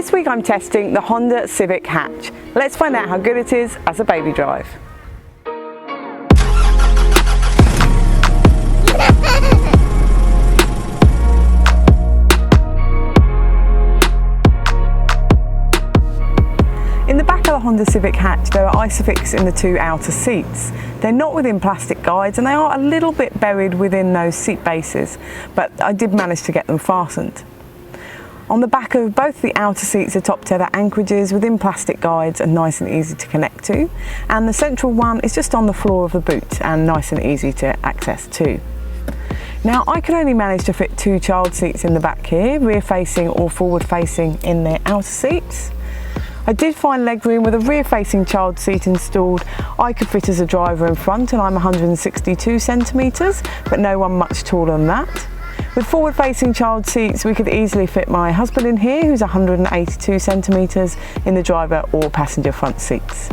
This week I'm testing the Honda Civic Hatch. Let's find out how good it is as a baby drive. In the back of the Honda Civic Hatch there are ISOFix in the two outer seats. They're not within plastic guides and they are a little bit buried within those seat bases, but I did manage to get them fastened. On the back of both the outer seats are top tether anchorages within plastic guides and nice and easy to connect to, and the central one is just on the floor of the boot and nice and easy to access too. Now I can only manage to fit two child seats in the back here, rear facing or forward facing in their outer seats. I did find legroom with a rear facing child seat installed. I could fit as a driver in front and I'm 162 centimetres, but no one much taller than that. With forward facing child seats we could easily fit my husband in here, who's 182 centimetres, in the driver or passenger front seats.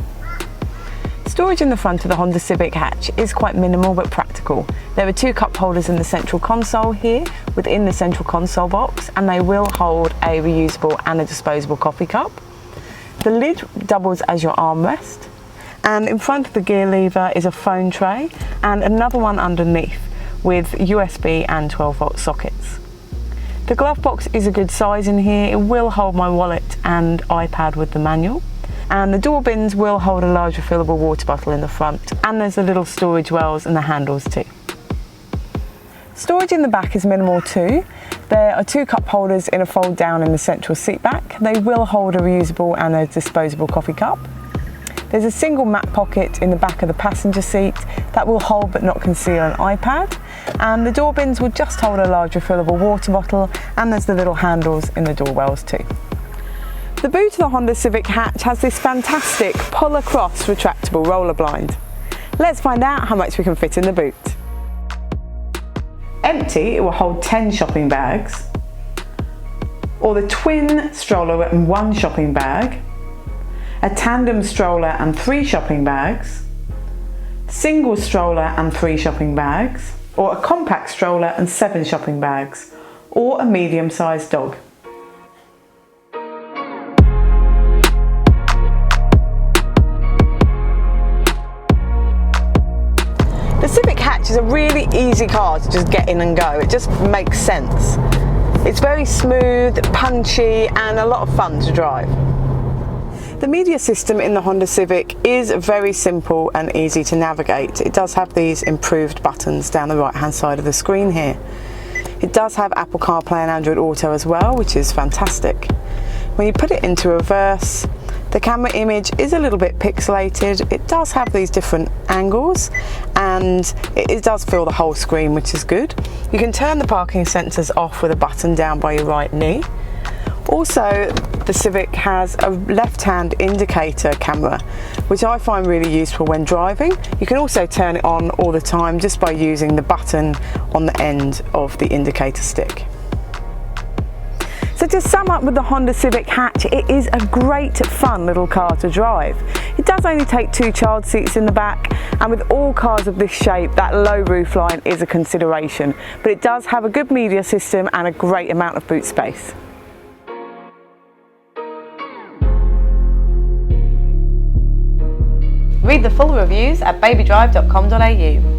Storage in the front of the Honda Civic Hatch is quite minimal but practical. There are two cup holders in the central console here within the central console box, and they will hold a reusable and a disposable coffee cup. The lid doubles as your armrest, and in front of the gear lever is a phone tray and another one underneath with USB and 12-volt sockets. The glove box is a good size in here. It will hold my wallet and iPad with the manual, and the door bins will hold a large refillable water bottle in the front, and there's a little storage wells in the handles too. Storage in the back is minimal too. There are two cup holders in a fold down in the central seat back. They will hold a reusable and a disposable coffee cup. There's a single mat pocket in the back of the passenger seat that will hold but not conceal an iPad, and the door bins will just hold a large refillable water bottle, and there's the little handles in the door wells too. The boot of the Honda Civic Hatch has this fantastic pull across retractable roller blind. Let's find out how much we can fit in the boot. Empty, it will hold 10 shopping bags, or the twin stroller and one shopping bag, a tandem stroller and 3 shopping bags, single stroller and 3 shopping bags, or a compact stroller and 7 shopping bags, or a medium-sized dog. The Civic Hatch is a really easy car to just get in and go. It just makes sense. It's very smooth, punchy, and a lot of fun to drive. The media system in the Honda Civic is very simple and easy to navigate. It does have these improved buttons down the right hand side of the screen here. It does have Apple CarPlay and Android Auto as well, which is fantastic. When you put it into reverse, the camera image is a little bit pixelated. It does have these different angles and it does fill the whole screen, which is good. You can turn the parking sensors off with a button down by your right knee. Also, the Civic has a left-hand indicator camera, which I find really useful when driving. You can also turn it on all the time just by using the button on the end of the indicator stick. So to sum up with the Honda Civic Hatch, it is a great fun little car to drive. It does only take 2 child seats in the back, and with all cars of this shape that low roofline is a consideration, but it does have a good media system and a great amount of boot space. Read the full reviews at BabyDrive.com.au.